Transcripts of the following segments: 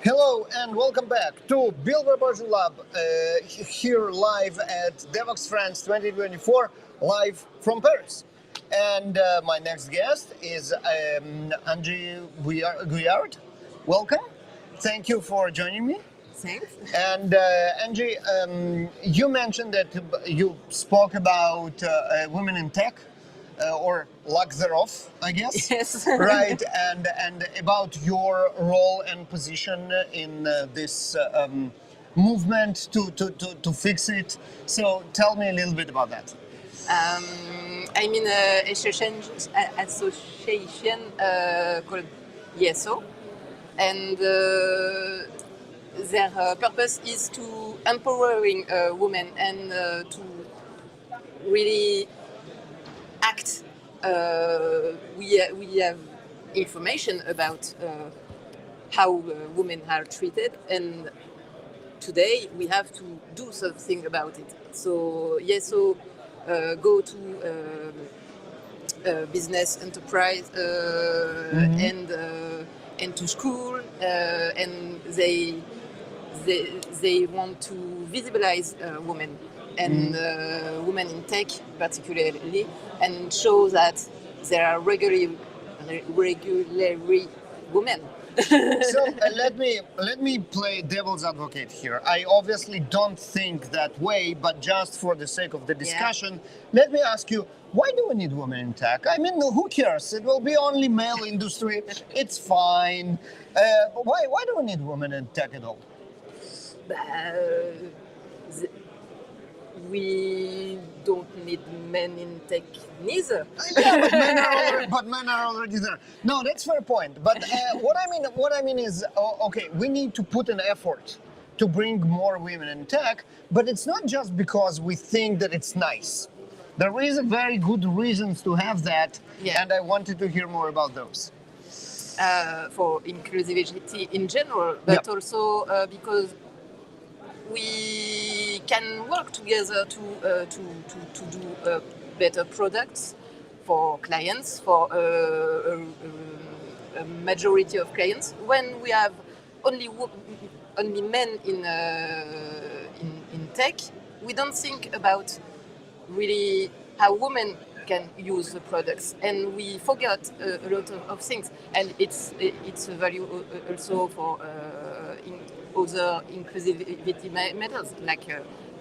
Hello and welcome back to Build Proposal Lab, here live at Devoxx France 2024, live from Paris. And my next guest is Angi Guyard. Welcome. Thank you for joining me. Thanks. And Angi, you mentioned that you spoke about women in tech. Or lack thereof, I guess. Yes. Right, and about your role and position in this movement to fix it. So tell me a little bit about that. I'm in an association called YESO, and their purpose is to empowering women and to really act. We have information about how women are treated, and today we have to do something about it. So YESO go to business enterprise and to school, and they want to visibilize women and women in tech particularly, and show that there are regularly women. So let me play devil's advocate here. I obviously don't think that way, but just for the sake of the discussion, let me ask you, why do we need women in tech? I mean, who cares? It will be only male industry. It's fine. Why do we need women in tech at all? We don't need men in tech neither. Yeah, but men are already there. No, that's fair point. But what I mean is, okay, we need to put an effort to bring more women in tech, but it's not just because we think that it's nice. There is a very good reasons to have that, and I wanted to hear more about those. For inclusivity in general, but also because we can work together to do better products for clients, for a majority of clients. When we have only men in tech, we don't think about really how women can use the products, and we forget a lot of things. And it's a value also for other inclusivity methods like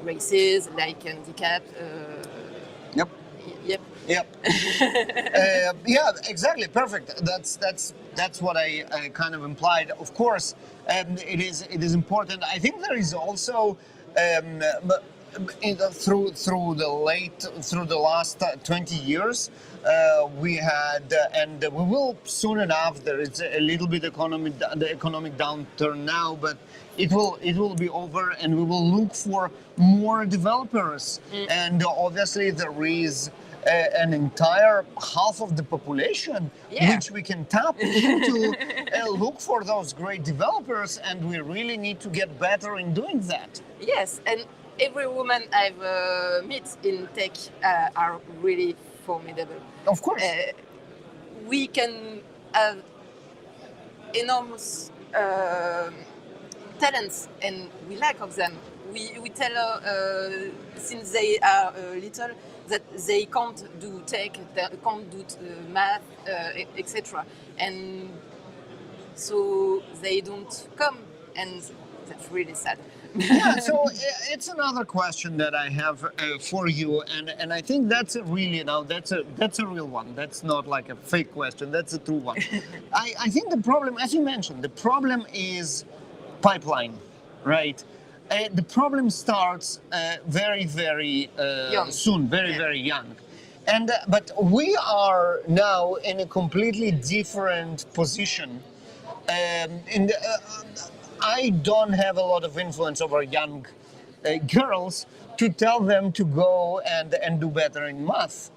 races, like handicap. Yep. Yeah, exactly. Perfect. That's what I kind of implied. Of course, it is important. I think there is also through the last 20 years, we had and we will soon enough. There is a little bit the economic downturn now, but it will be over, and we will look for more developers. And obviously there is an entire half of the population which we can tap into look for those great developers, and we really need to get better in doing that. Yes, and every woman I've met in tech are really formidable. Of course. We can have enormous talents, and we lack of them. We tell her since they are little that they can't do tech, they can't do math, etc. And so they don't come, and that's really sad. Yeah, so it's another question that I have for you, and I think that's a really that's a real one. That's not like a fake question. That's a true one. I think the problem, as you mentioned, the problem is pipeline, right? The problem starts very soon, very young, and but we are now in a completely different position. I don't have a lot of influence over young girls to tell them to go and do better in math.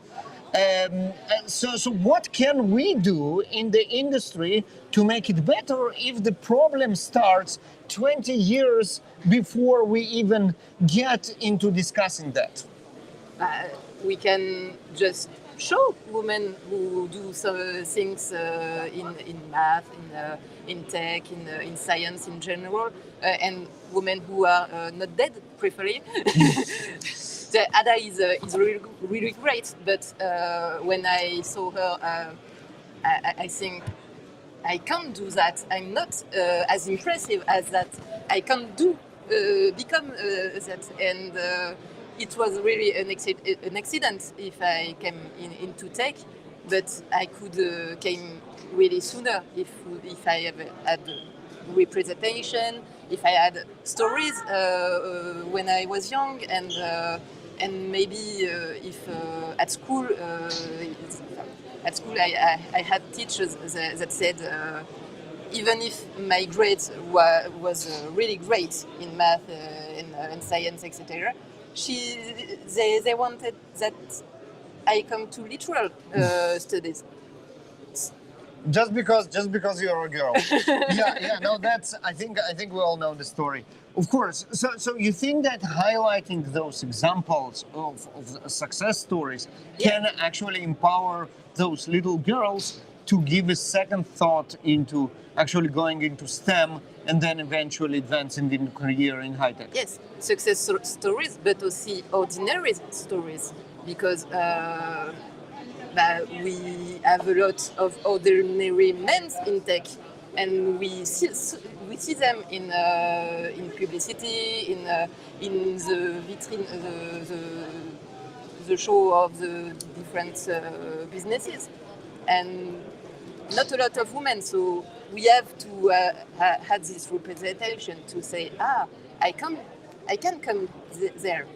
So what can we do in the industry to make it better if the problem starts 20 years before we even get into discussing that? We can just show women who do some things in math, in tech, in science in general, and women who are not dead, preferably. The Ada is really great, but when I saw her, I think I can't do that. I'm not as impressive as that. I can't do become that, and it was really an accident if I came into tech, but I could came really sooner if I have had representation, if I had stories when I was young, and maybe if at school. At school, I had teachers that said, even if my grades was really great in math and science, etc., they wanted that I come to literal studies. Just because you're a girl. Yeah, no, that's I think we all know the story. Of course. So you think that highlighting those examples of success stories can actually empower those little girls to give a second thought into actually going into STEM and then eventually advancing in career in high tech? Yes, success stories, but also ordinary stories, because we have a lot of ordinary men in tech, and we see them in publicity, in the vitrine, the show of the different businesses, and not a lot of women. So we have to have this representation to say, I can come there.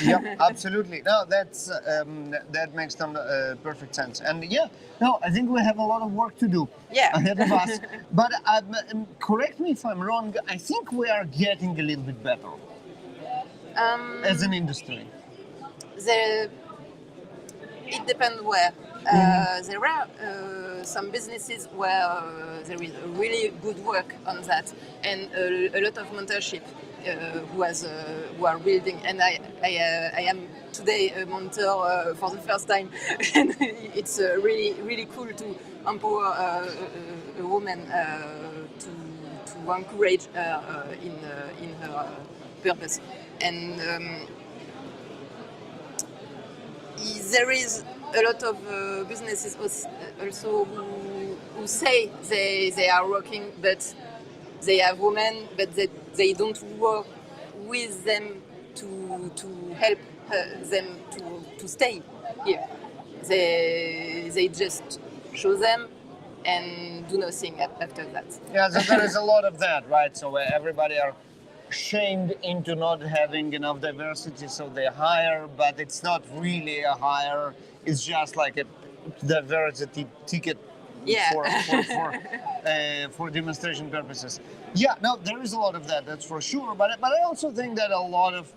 Yeah, absolutely. No, that makes some perfect sense. And yeah, no, I think we have a lot of work to do ahead of us. But correct me if I'm wrong. I think we are getting a little bit better as an industry. It depends where. There are some businesses where there is really good work on that, and a lot of mentorship who are building. And I am today a mentor for the first time, and it's really cool to empower a woman to encourage her in her purpose. And there is a lot of businesses also who say they are working, but they have women, but they don't work with them to help them to stay here. They just show them and do nothing after that. Yeah, so there is a lot of that, right? So everybody are shamed into not having enough diversity, so they hire, but it's not really a hire. It's just like a diversity ticket for demonstration purposes. Yeah, no, there is a lot of that. That's for sure. But I also think that a lot of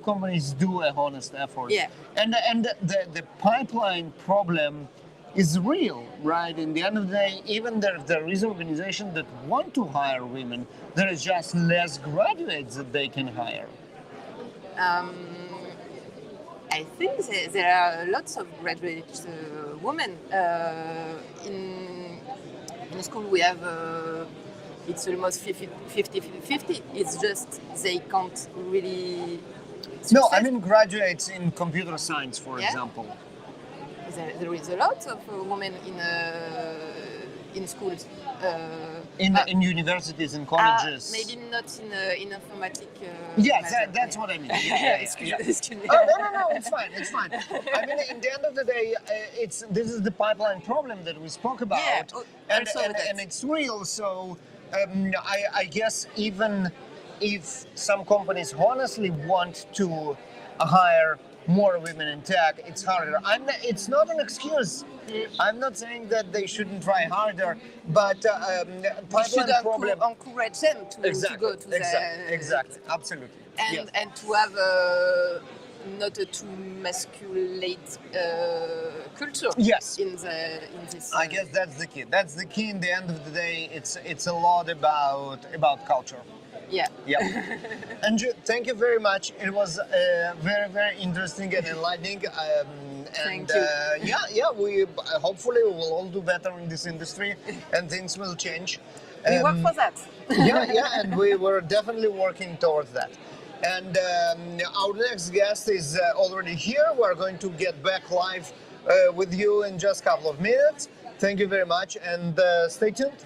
companies do a honest effort. Yeah. And the pipeline problem is real, right? In the end of the day, even there is organizations that want to hire women, there is just less graduates that they can hire. I think there are lots of graduate women. In school we have, it's almost 50-50. It's just they can't really success. No, I mean graduates in computer science, for example. There is a lot of women in schools. In universities and colleges. Maybe not in informatics. Yes, that's what I mean. Excuse me. Oh, no, it's fine. I mean, in the end of the day, this is the pipeline problem that we spoke about, and it's real. So I guess even if some companies honestly want to hire more women in tech, it's harder. It's not an excuse. I'm not saying that they shouldn't try harder, but pipeline problem. Encourage them to go to exactly, absolutely, and to have not a too masculate culture. Yes. In this. I guess that's the key. That's the key. In the end of the day, it's a lot about culture. Yeah. Yeah. Angie, thank you very much. It was very, very interesting and enlightening. Thank And you. we hopefully we will all do better in this industry, and things will change. We work for that. And we were definitely working towards that. And our next guest is already here. We're going to get back live with you in just a couple of minutes. Thank you very much, and stay tuned.